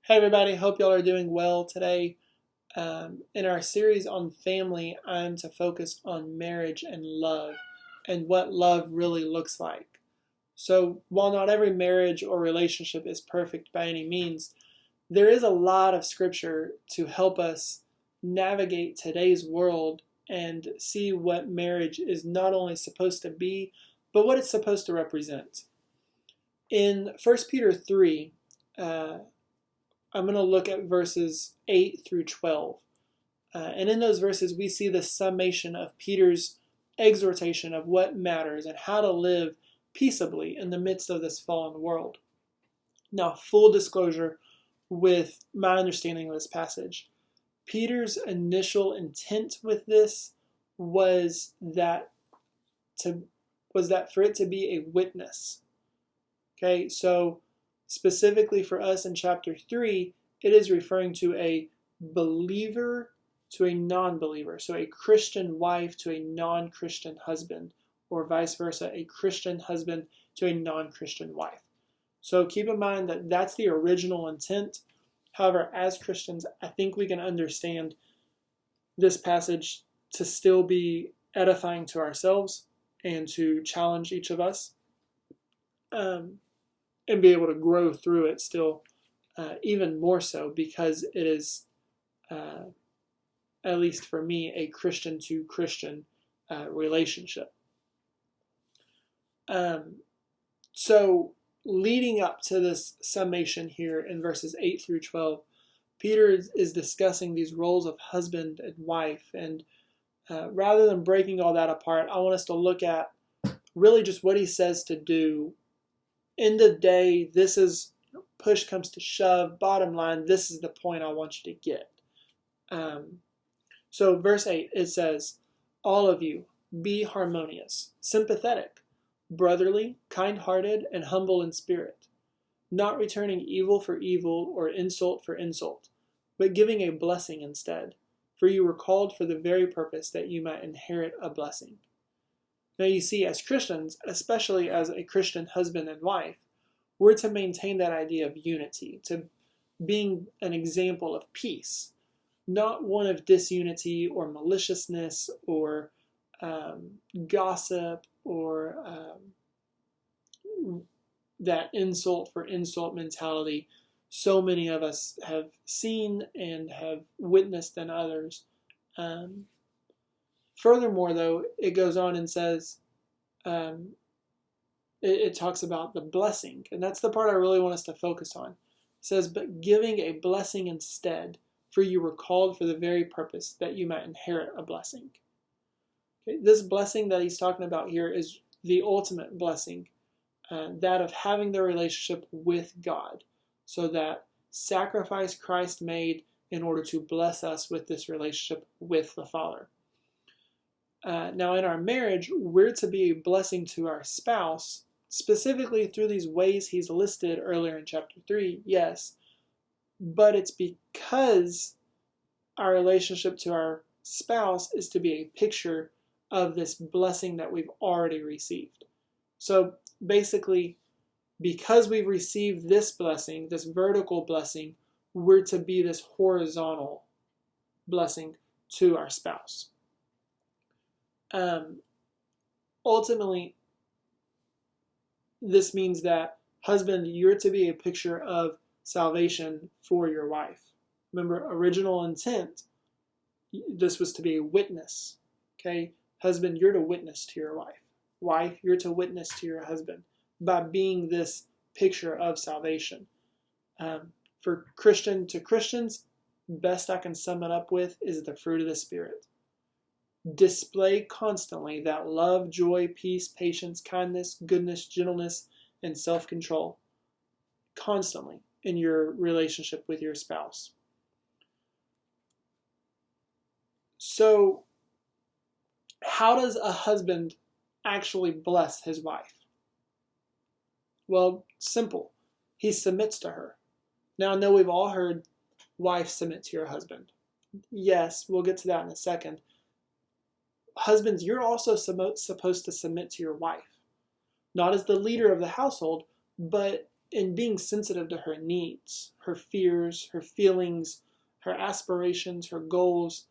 Hey everybody, hope y'all are doing well today. In our series on family, I'm to focus on marriage and love and what love really looks like. So, while not every marriage or relationship is perfect by any means, there is a lot of scripture to help us navigate today's world and see what marriage is not only supposed to be, but what it's supposed to represent. In 1 Peter 3, I'm going to look at verses 8 through 12. And in those verses, we see the summation of Peter's exhortation of what matters and how to live peaceably in the midst of this fallen world. Now, full disclosure with my understanding of this passage, Peter's initial intent with this was that for it to be a witness. Okay, so specifically for us in chapter 3, it is referring to a believer to a non-believer. So a Christian wife to a non-Christian husband, or vice versa, a Christian husband to a non-Christian wife. So keep in mind that that's the original intent. However, as Christians, I think we can understand this passage to still be edifying to ourselves and to challenge each of us. And be able to grow through it still, even more so because it is, at least for me, a Christian to Christian relationship. So leading up to this summation here in verses 8 through 12, Peter is discussing these roles of husband and wife. And rather than breaking all that apart, I want us to look at really just what he says to do. End of the day, this is, push comes to shove, bottom line, this is the point I want you to get. So verse 8, it says, all of you, be harmonious, sympathetic, brotherly, kind-hearted, and humble in spirit, not returning evil for evil or insult for insult, but giving a blessing instead, for you were called for the very purpose that you might inherit a blessing. Now you see, as Christians, especially as a Christian husband and wife, we're to maintain that idea of unity, to being an example of peace, not one of disunity or maliciousness or gossip or that insult for insult mentality so many of us have seen and have witnessed in others. Furthermore, though, it goes on and says, it talks about the blessing, and that's the part I really want us to focus on. It says, but giving a blessing instead, for you were called for the very purpose that you might inherit a blessing. Okay, this blessing that he's talking about here is the ultimate blessing, that of having the relationship with God, so that sacrifice Christ made in order to bless us with this relationship with the Father. Now, in our marriage, we're to be a blessing to our spouse, specifically through these ways he's listed earlier in chapter 3, yes, but it's because our relationship to our spouse is to be a picture of this blessing that we've already received. So basically, because we've received this blessing, this vertical blessing, we're to be this horizontal blessing to our spouse. Ultimately, this means that, husband, you're to be a picture of salvation for your wife. Remember, original intent, this was to be a witness. Okay, husband, you're to witness to your wife. Wife, you're to witness to your husband by being this picture of salvation. For Christian to Christians, best I can sum it up with is the fruit of the Spirit. Display constantly that love, joy, peace, patience, kindness, goodness, gentleness, and self-control. Constantly in your relationship with your spouse. So, how does a husband actually bless his wife? Well, simple. He submits to her. Now, I know we've all heard, wife, submit to your husband. Yes, we'll get to that in a second. Husbands, you're also supposed to submit to your wife. Not as the leader of the household, but in being sensitive to her needs, her fears, her feelings, her aspirations, her goals.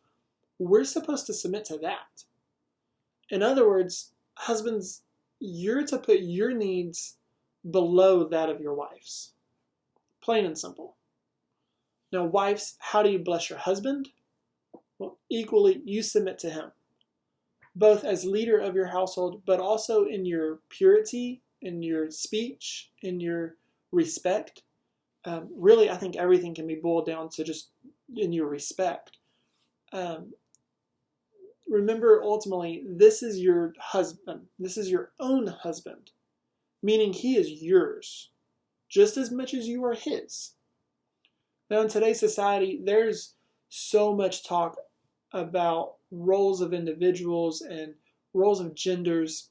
We're supposed to submit to that. In other words, husbands, you're to put your needs below that of your wife's. Plain and simple. Now, wives, how do you bless your husband? Well, equally, you submit to him, both as leader of your household, but also in your purity, in your speech, in your respect. Really, I think everything can be boiled down to just in your respect. Remember, ultimately, this is your husband. This is your own husband, meaning he is yours just as much as you are his. Now, in today's society, there's so much talk about roles of individuals and roles of genders,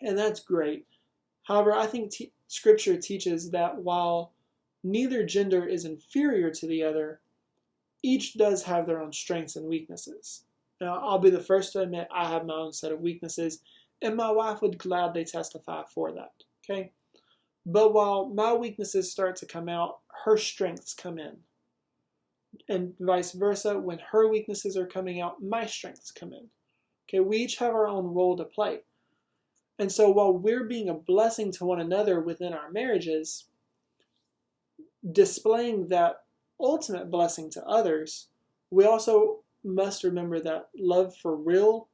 and that's great. However, I think Scripture teaches that while neither gender is inferior to the other, each does have their own strengths and weaknesses. Now, I'll be the first to admit I have my own set of weaknesses, and my wife would gladly testify for that, okay? But while my weaknesses start to come out, her strengths come in. And vice versa, when her weaknesses are coming out, my strengths come in. Okay, we each have our own role to play. And so while we're being a blessing to one another within our marriages, displaying that ultimate blessing to others, we also must remember that love for real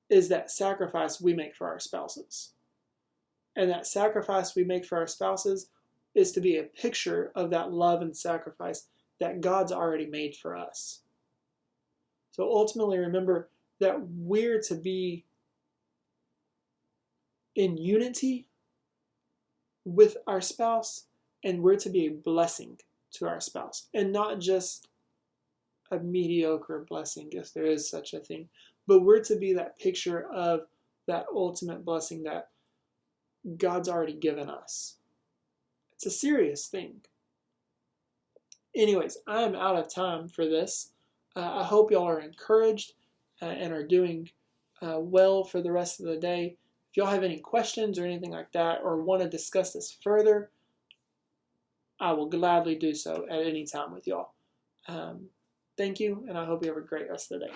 is that sacrifice we make for our spouses. And that sacrifice we make for our spouses is to be a picture of that love and sacrifice that God's already made for us. So ultimately, remember that we're to be in unity with our spouse, and we're to be a blessing to our spouse, and not just a mediocre blessing, if there is such a thing, but we're to be that picture of that ultimate blessing that God's already given us. It's a serious thing. Anyways, I'm out of time for this. I hope y'all are encouraged and are doing well for the rest of the day. If y'all have any questions or anything like that, or want to discuss this further, I will gladly do so at any time with y'all. Thank you, and I hope you have a great rest of the day.